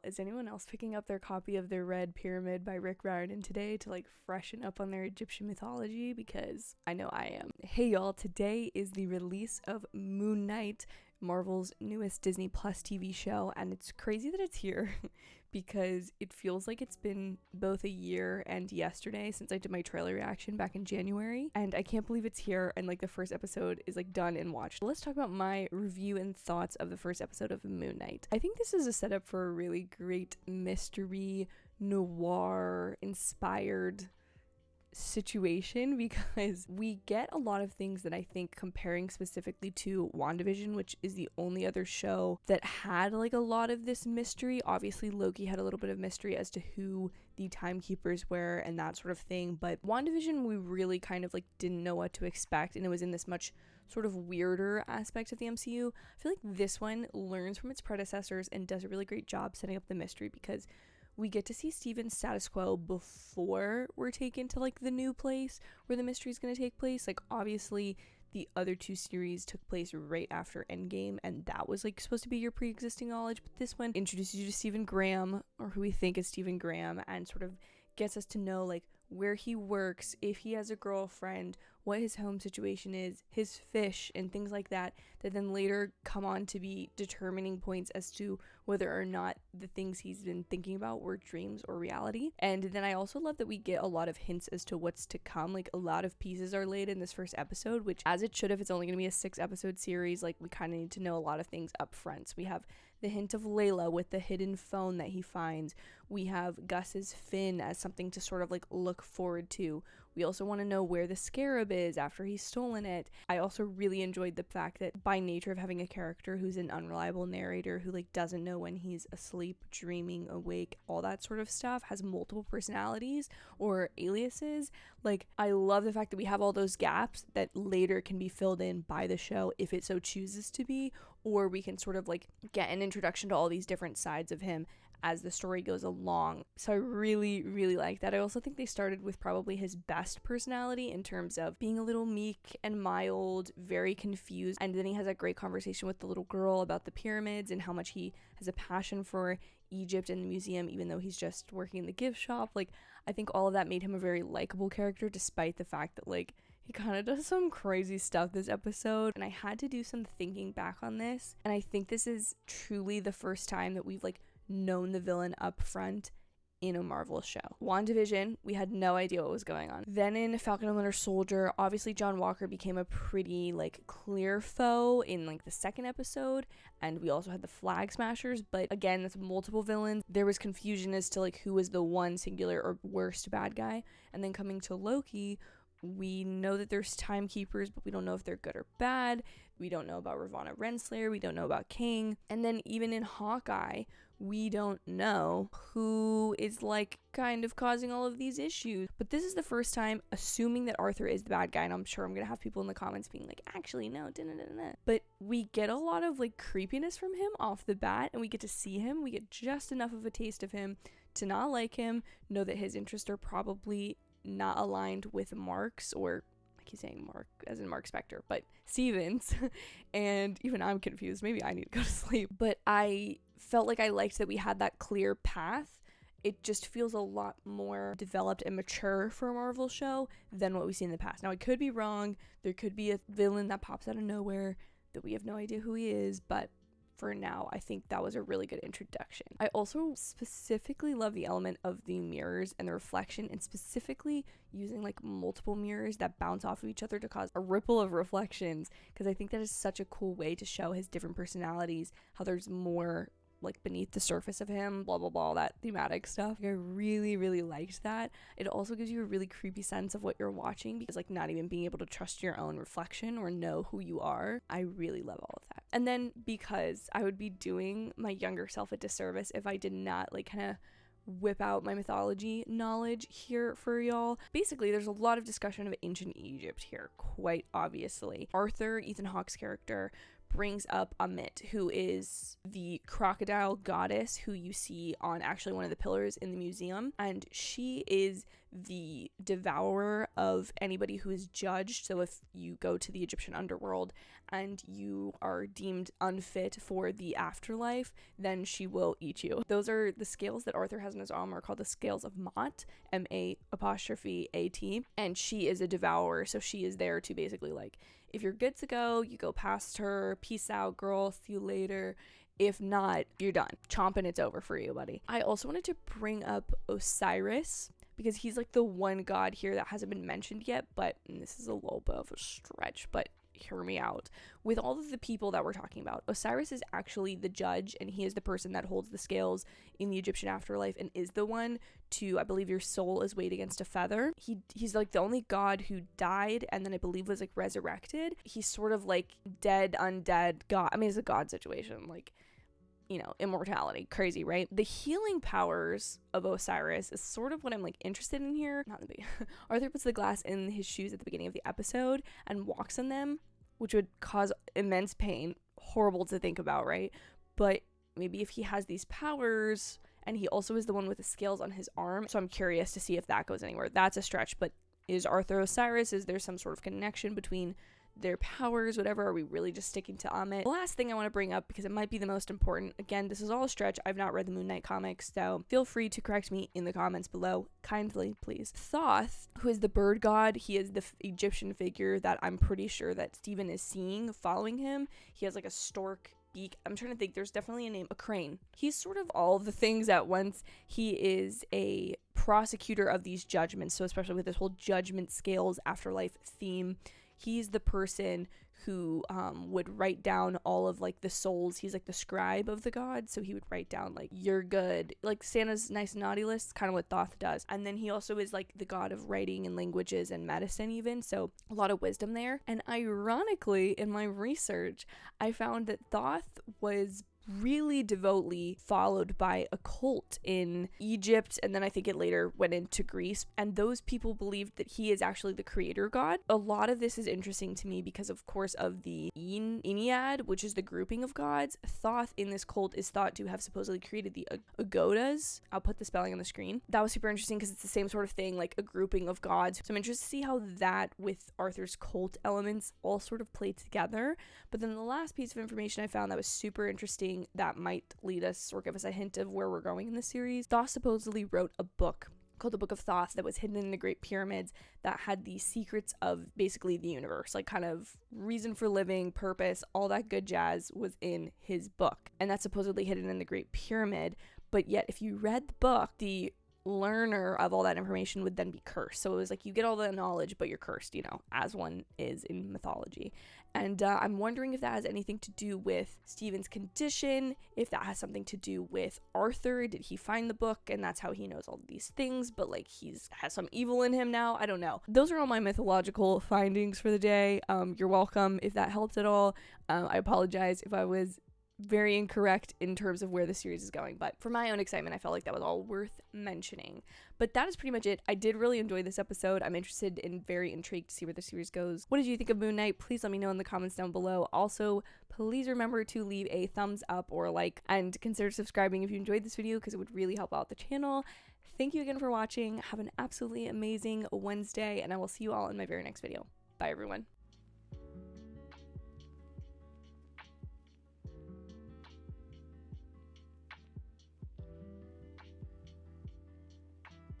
Is anyone else picking up their copy of The Red Pyramid by Rick Riordan today to like freshen up on their Egyptian mythology? Because I know I am. Hey y'all, today is the release of Moon Knight, Marvel's newest Disney Plus TV show, and it's crazy that it's here because it feels like it's been both a year and yesterday since I did my trailer reaction back in January, and I can't believe it's here and like the first episode is like done and watched. Let's talk about my review and thoughts of the first episode of Moon Knight. I think this is a setup for a really great mystery, noir inspired situation because we get a lot of things that I think, comparing specifically to WandaVision, which is the only other show that had like a lot of this mystery. Obviously Loki had a little bit of mystery as to who the timekeepers were and that sort of thing, but WandaVision we really kind of like didn't know what to expect, and it was in this much sort of weirder aspect of the MCU. I feel like this one learns from its predecessors and does a really great job setting up the mystery because we get to see Steven's status quo before we're taken to like the new place where the mystery is going to take place. Like obviously the other two series took place right after Endgame, and that was like supposed to be your pre-existing knowledge, but this one introduces you to Stephen Graham, or who we think is Stephen Graham, and sort of gets us to know like where he works, if he has a girlfriend, what his home situation is, his fish, and things like that then later come on to be determining points as to whether or not the things he's been thinking about were dreams or reality. And then I also love that we get a lot of hints as to what's to come. Like a lot of pieces are laid in this first episode, which as it should, if it's only going to be a 6-episode series, like we kind of need to know a lot of things up front. So we have the hint of Layla with the hidden phone that he finds. We have Gus's fin as something to sort of like look forward to. We also want to know where the scarab is after he's stolen it. I also really enjoyed the fact that by nature of having a character who's an unreliable narrator who like doesn't know when he's asleep, dreaming, awake, all that sort of stuff, has multiple personalities or aliases. Like I love the fact that we have all those gaps that later can be filled in by the show if it so chooses to be, or we can sort of like get an introduction to all these different sides of him as the story goes along. So I really, really like that. I also think they started with probably his best personality in terms of being a little meek and mild, very confused, and then he has that great conversation with the little girl about the pyramids and how much he has a passion for Egypt and the museum, even though he's just working in the gift shop. Like I think all of that made him a very likable character, despite the fact that like he kind of does some crazy stuff this episode. And I had to do some thinking back on this, and I think this is truly the first time that we've like known the villain up front in a Marvel show. WandaVision, we had no idea what was going on. Then in Falcon and Winter Soldier, obviously John Walker became a pretty like clear foe in like the second episode, and we also had the Flag Smashers, but again, that's multiple villains. There was confusion as to like who was the one singular or worst bad guy. And then coming to Loki, we know that there's timekeepers, but we don't know if they're good or bad. We don't know about Ravonna Renslayer. We don't know about King. And then even in Hawkeye, we don't know who is like kind of causing all of these issues. But this is the first time, assuming that Arthur is the bad guy, and I'm sure I'm gonna have people in the comments being like, actually no, but we get a lot of like creepiness from him off the bat, and we get to see him. We get just enough of a taste of him to not like him, know that his interests are probably not aligned with Mark's, or I keep saying Mark as in Mark Spector, but Steven's. And even I'm confused. Maybe I need to go to sleep. But I felt like I liked that we had that clear path. It just feels a lot more developed and mature for a Marvel show than what we've seen in the past. Now, I could be wrong. There could be a villain that pops out of nowhere that we have no idea who he is, but for now, I think that was a really good introduction. I also specifically love the element of the mirrors and the reflection, and specifically using like multiple mirrors that bounce off of each other to cause a ripple of reflections, because I think that is such a cool way to show his different personalities, how there's more like beneath the surface of him, blah blah blah, all that thematic stuff. I really liked that. It also gives you a really creepy sense of what you're watching, because like not even being able to trust your own reflection or know who you are. I really love all of that. And then because I would be doing my younger self a disservice if I did not like kind of whip out my mythology knowledge here for y'all. Basically, there's a lot of discussion of ancient Egypt here, quite obviously. Arthur, Ethan Hawke's character, brings up Amit, who is the crocodile goddess who you see on actually one of the pillars in the museum, and she is the devourer of anybody who is judged. So if you go to the Egyptian underworld and you are deemed unfit for the afterlife, then she will eat you. Those are the scales that Arthur has in his armor, called the scales of Ma'at, M-A'-At, and she is a devourer. So she is there to basically, like, if you're good to go, you go past her, peace out girl, see you later. If not, you're done. Chomping, it's over for you, buddy. I also wanted to bring up Osiris, because he's like the one god here that hasn't been mentioned yet, but this is a little bit of a stretch, but hear me out. With all of the people that we're talking about, Osiris is actually the judge, and he is the person that holds the scales in the Egyptian afterlife and is the one to, I believe, your soul is weighed against a feather. He's like the only god who died and then I believe was like resurrected. He's sort of like dead, undead god. I mean, it's a god situation, like, you know, immortality. Crazy, right? The healing powers of Osiris is sort of what I'm like interested in here. Not in the beginning. Arthur puts the glass in his shoes at the beginning of the episode and walks in them, which would cause immense pain. Horrible to think about, right? But maybe if he has these powers, and he also is the one with the scales on his arm, so I'm curious to see if that goes anywhere. That's a stretch, but is Arthur Osiris? Is there some sort of connection between their powers, whatever? Are we really just sticking to Amit? The last thing I want to bring up, because it might be the most important, again, this is all a stretch, I've not read the Moon Knight comics, so feel free to correct me in the comments below, kindly, please. Thoth, who is the bird god, he is the Egyptian figure that I'm pretty sure that Stephen is seeing following him. He has like a stork beak. I'm trying to think, there's definitely a name, a crane. He's sort of all the things at once. He is a prosecutor of these judgments, so especially with this whole judgment scales afterlife theme, he's the person who would write down all of like the souls. He's like the scribe of the gods, so he would write down like, you're good, like Santa's nice and naughty list, kind of what Thoth does. And then he also is like the god of writing and languages and medicine even, so a lot of wisdom there. And ironically, in my research, I found that Thoth was really devoutly followed by a cult in Egypt, and then I think it later went into Greece, and those people believed that he is actually the creator god. A lot of this is interesting to me because, of course, of the Ennead, which is the grouping of gods. Thoth in this cult is thought to have supposedly created the Agodas. I'll put the spelling on the screen. That was super interesting because it's the same sort of thing, like a grouping of gods. So I'm interested to see how that with Arthur's cult elements all sort of play together. But then the last piece of information I found that was super interesting that might lead us or give us a hint of where we're going in the series. Thoth supposedly wrote a book called the Book of Thoth that was hidden in the Great Pyramids that had the secrets of basically the universe, like kind of reason for living, purpose, all that good jazz was in his book. And that's supposedly hidden in the Great Pyramid. But yet if you read the book, the learner of all that information would then be cursed. So it was like you get all the knowledge, but you're cursed, you know, as one is in mythology. And I'm wondering if that has anything to do with Stephen's condition, if that has something to do with Arthur. Did he find the book and that's how he knows all these things, but like he's has some evil in him now? I don't know. Those are all my mythological findings for the day. You're welcome if that helped at all. I apologize if I was very incorrect in terms of where the series is going, but for my own excitement, I felt like that was all worth mentioning. But that is pretty much it. I did really enjoy this episode. I'm interested and very intrigued to see where the series goes. What did you think of Moon Knight? Please let me know in the comments down below. Also, please remember to leave a thumbs up or like, and consider subscribing if you enjoyed this video because it would really help out the channel. Thank you again for watching. Have an absolutely amazing Wednesday, and I will see you all in my very next video. Bye, everyone.